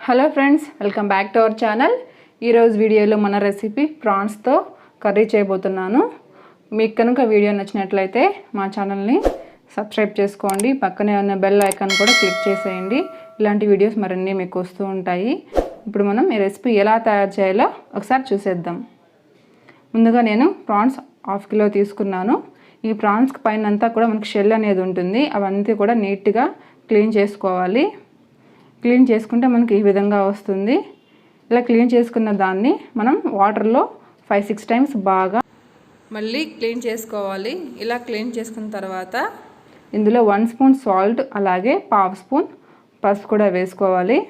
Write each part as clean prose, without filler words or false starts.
Hello friends, welcome back to our channel. ఈరోజు వీడియోలో మన రెసిపీ ప్రాన్స్తో కర్రీ చేయబోతున్నాను. మీకు కనుక వీడియో నచ్చినట్లయితే మా ఛానల్ని సబ్స్క్రైబ్ చేసుకోండి. పక్కనే ఉన్న బెల్ ఐకాన్ కూడా క్లిక్ చేసేయండి. ఇలాంటి వీడియోస్ మరిన్ని మీకు వస్తూ ఉంటాయి. ఇప్పుడు మనం ఈ రెసిపీ ఎలా తయారు చేయాలో ఒకసారి చూసేద్దాం. ముందుగా నేను ప్రాన్స్ 1/2 కిలో తీసుకున్నాను. ఈ ప్రాన్స్కి పైన అంతా కూడా మనకి షెల్ అనేది ఉంటుంది. అవన్నీ కూడా నీట్గా క్లీన్ చేసుకోవాలి. క్లీన్ చేసుకుంటే మనకి ఈ విధంగా వస్తుంది. ఇలా క్లీన్ చేసుకున్న దాన్ని మనం వాటర్లో 5-6 టైమ్స్ బాగా మళ్ళీ క్లీన్ చేసుకోవాలి. ఇలా క్లీన్ చేసుకున్న తర్వాత ఇందులో 1 స్పూన్ సాల్ట్ అలాగే 1/2 స్పూన్ పసుపు కూడా వేసుకోవాలి.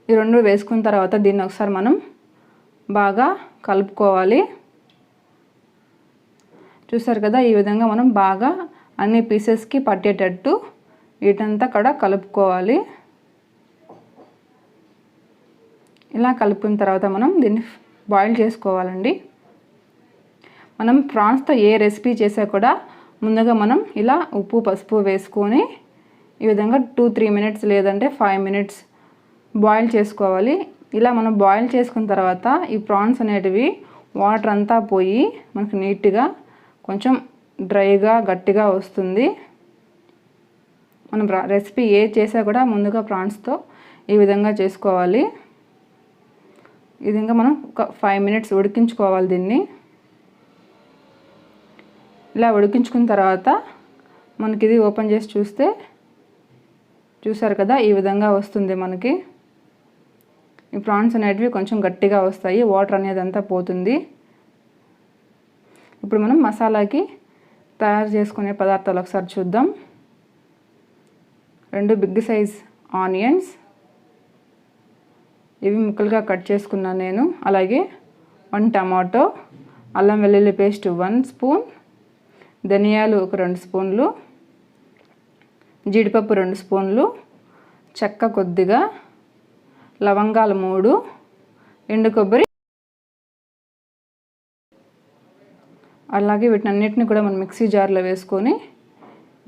ఈ రెండు వేసుకున్న తర్వాత దీన్ని ఒకసారి మనం బాగా కలుపుకోవాలి. చూసారు కదా, ఈ విధంగా మనం బాగా అన్ని పీసెస్కి పట్టేటట్టు వీటంతా కూడా కలుపుకోవాలి. ఇలా కలుపుకున్న తర్వాత మనం దీన్ని బాయిల్ చేసుకోవాలండి. మనం ప్రాన్స్తో ఏ రెసిపీ చేసా కూడా ముందుగా మనం ఇలా ఉప్పు పసుపు వేసుకొని ఈ విధంగా 2-3 మినిట్స్ లేదంటే 5 మినిట్స్ బాయిల్ చేసుకోవాలి. ఇలా మనం బాయిల్ చేసుకున్న తర్వాత ఈ ప్రాన్స్ అనేటివి వాటర్ అంతా పోయి మనకు నీట్గా కొంచెం డ్రైగా గట్టిగా వస్తుంది. మనం రెసిపీ ఏ చేసా కూడా ముందుగా ప్రాన్స్తో ఈ విధంగా చేసుకోవాలి. ఈ విధంగా మనం ఒక 5 మినిట్స్ ఉడికించుకోవాలి దీన్ని. ఇలా ఉడికించుకున్న తర్వాత మనకి ఇది ఓపెన్ చేసి చూస్తే చూసారు కదా, ఈ విధంగా వస్తుంది. మనకి ఈ ప్రాన్స్ అనేటివి కొంచెం గట్టిగా వస్తాయి, వాటర్ అనేది అంతా పోతుంది. ఇప్పుడు మనం మసాలాకి తయారు చేసుకునే పదార్థాలు ఒకసారి చూద్దాం. 2 బిగ్ సైజ్ ఆనియన్స్, ఇవి ముక్కలుగా కట్ చేసుకున్నాను నేను. అలాగే 1 టమాటో, అల్లం వెల్లుల్లి పేస్ట్ 1 స్పూన్, ధనియాలు ఒక 2 స్పూన్లు, జీడిపప్పు 2 స్పూన్లు, చెక్క కొద్దిగా, లవంగాలు 3, ఎండు కొబ్బరి. అలాగే వీటినన్నిటిని కూడా మనం మిక్సీ జార్లో వేసుకొని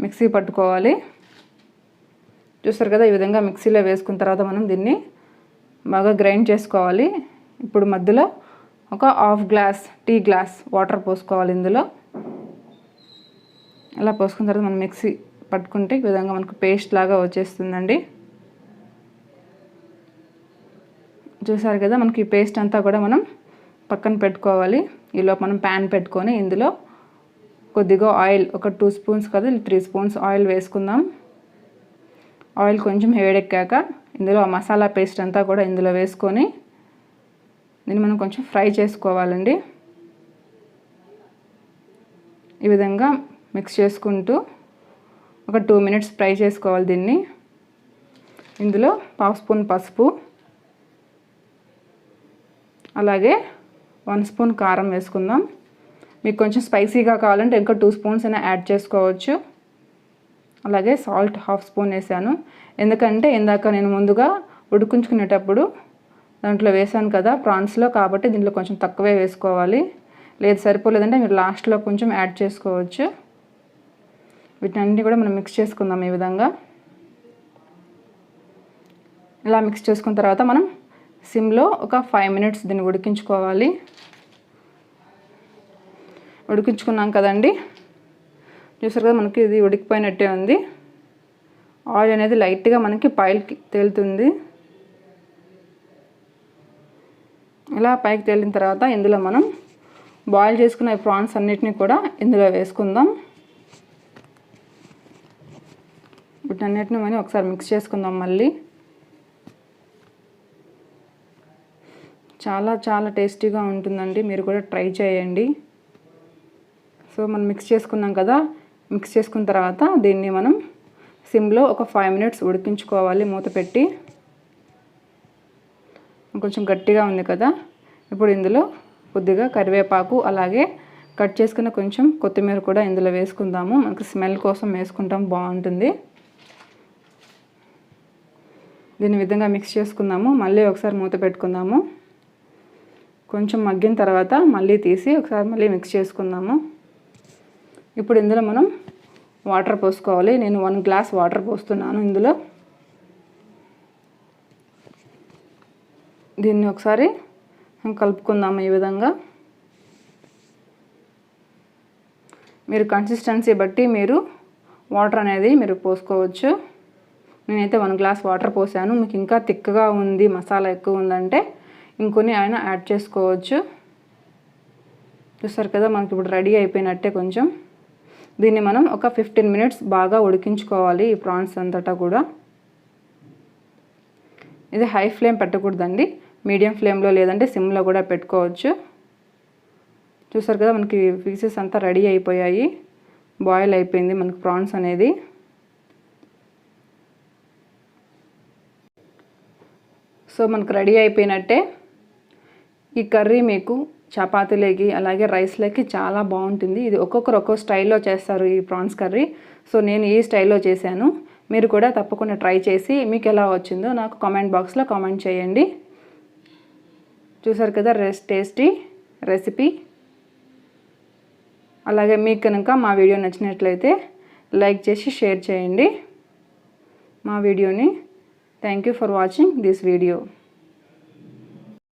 మిక్సీ పట్టుకోవాలి. చూస్తారు కదా, ఈ విధంగా మిక్సీలో వేసుకున్న తర్వాత మనం దీన్ని బాగా గ్రైండ్ చేసుకోవాలి. ఇప్పుడు మధ్యలో ఒక 1/2 గ్లాస్ టీ గ్లాస్ వాటర్ పోసుకోవాలి ఇందులో. ఇలా పోసుకున్న తర్వాత మనం మిక్సీ పట్టుకుంటే ఈ విధంగా మనకు పేస్ట్ లాగా వచ్చేస్తుందండి. చూసారు కదా, మనకి ఈ పేస్ట్ అంతా కూడా మనం పక్కన పెట్టుకోవాలి. ఈలోపు మనం ప్యాన్ పెట్టుకొని ఇందులో కొద్దిగా ఆయిల్, ఒక 2 స్పూన్స్ కదా 3 స్పూన్స్ ఆయిల్ వేసుకుందాం. ఆయిల్ కొంచెం వేడెక్కాక ఇందులో ఆ మసాలా పేస్ట్ అంతా కూడా ఇందులో వేసుకొని దీన్ని మనం కొంచెం ఫ్రై చేసుకోవాలండి. ఈ విధంగా మిక్స్ చేసుకుంటూ ఒక 2 మినిట్స్ ఫ్రై చేసుకోవాలి దీన్ని. ఇందులో 1/2 స్పూన్ పసుపు, అలాగే 1 స్పూన్ కారం వేసుకుందాం. మీకు కొంచెం స్పైసీగా కావాలంటే ఇంకా 2 స్పూన్స్ అయినా యాడ్ చేసుకోవచ్చు. అలాగే సాల్ట్ 1/2 స్పూన్ వేసాను. ఎందుకంటే ఇందాక నేను ముందుగా ఉడికించుకునేటప్పుడు దాంట్లో వేసాను కదా ప్రాన్స్లో, కాబట్టి దీంట్లో కొంచెం తక్కువే వేసుకోవాలి. లేదు సరిపోలేదంటే మీరు లాస్ట్లో కొంచెం యాడ్ చేసుకోవచ్చు. వీటన్నిటిని కూడా మనం మిక్స్ చేసుకుందాం ఈ విధంగా. ఇలా మిక్స్ చేసుకున్న తర్వాత మనం సిమ్లో ఒక 5 మినిట్స్ దీన్ని ఉడికించుకోవాలి. ఉడికించుకున్నాం కదండి, చూసారు కదా, మనకి ఇది ఉడికిపోయినట్టే ఉంది. ఆయిల్ అనేది లైట్గా మనకి పైకి తేలుతుంది. ఇలా పైకి తేలిన తర్వాత ఇందులో మనం బాయిల్ చేసుకున్న ప్రాన్స్ అన్నిటిని కూడా ఇందులో వేసుకుందాం. వీటన్నిటిని మనం ఒకసారి మిక్స్ చేసుకుందాం మళ్ళీ. చాలా చాలా టేస్టీగా ఉంటుందండి, మీరు కూడా ట్రై చేయండి. సో మనం మిక్స్ చేసుకున్నాం కదా, మిక్స్ చేసుకున్న తర్వాత దీన్ని మనం సిమ్లో ఒక 5 మినిట్స్ ఉడికించుకోవాలి మూత పెట్టి. కొంచెం గట్టిగా ఉంది కదా, ఇప్పుడు ఇందులో కొద్దిగా కరివేపాకు అలాగే కట్ చేసుకున్న కొంచెం కొత్తిమీర కూడా ఇందులో వేసుకుందాము. మనకి స్మెల్ కోసం వేసుకుంటాం, బాగుంటుంది. దీని విధంగా మిక్స్ చేసుకుందాము. మళ్ళీ ఒకసారి మూత పెట్టుకుందాము. కొంచెం మగ్గిన తర్వాత మళ్ళీ తీసి ఒకసారి మళ్ళీ మిక్స్ చేసుకుందాము. ఇప్పుడు ఇందులో మనం వాటర్ పోసుకోవాలి. నేను 1 గ్లాస్ వాటర్ పోస్తున్నాను ఇందులో. దీన్ని ఒకసారి కలుపుకుందాము. ఈ విధంగా మీరు కన్సిస్టెన్సీ బట్టి మీరు వాటర్ అనేది మీరు పోసుకోవచ్చు. నేనైతే 1 గ్లాస్ వాటర్ పోసాను. మీకు ఇంకా థిక్గా ఉంది, మసాలా ఎక్కువ ఉందంటే ఇంకొన్ని అయినా యాడ్ చేసుకోవచ్చు. చూస్తారు కదా, మనకి ఇప్పుడు రెడీ అయిపోయినట్టే. కొంచెం దీన్ని మనం ఒక 15 మినిట్స్ బాగా ఉడికించుకోవాలి. ఈ ప్రాన్స్ అంతటా కూడా. ఇది హై ఫ్లేమ్ పెట్టకూడదండి, మీడియం ఫ్లేమ్లో లేదంటే సిమ్లో కూడా పెట్టుకోవచ్చు. చూసారు కదా, మనకి పీసెస్ అంతా రెడీ అయిపోయాయి. బాయిల్ అయిపోయింది మనకి ప్రాన్స్ అనేది. సో మనకు రెడీ అయిపోయినట్టే. ఈ కర్రీ మీకు చపాతీలోకి అలాగే రైస్లోకి చాలా బాగుంటుంది. ఇది ఒక్కొక్కరు ఒక్కో స్టైల్లో చేస్తారు ఈ ప్రాన్స్ కర్రీ. సో నేను ఈ స్టైల్లో చేశాను. మీరు కూడా తప్పకుండా ట్రై చేసి మీకు ఎలా వచ్చిందో నాకు కామెంట్ బాక్స్లో కామెంట్ చేయండి. చూసారు కదా, టేస్టీ రెసిపీ. అలాగే మీకు కనుక మా వీడియో నచ్చినట్లయితే లైక్ చేసి షేర్ చేయండి మా వీడియోని. Thank you for watching this video.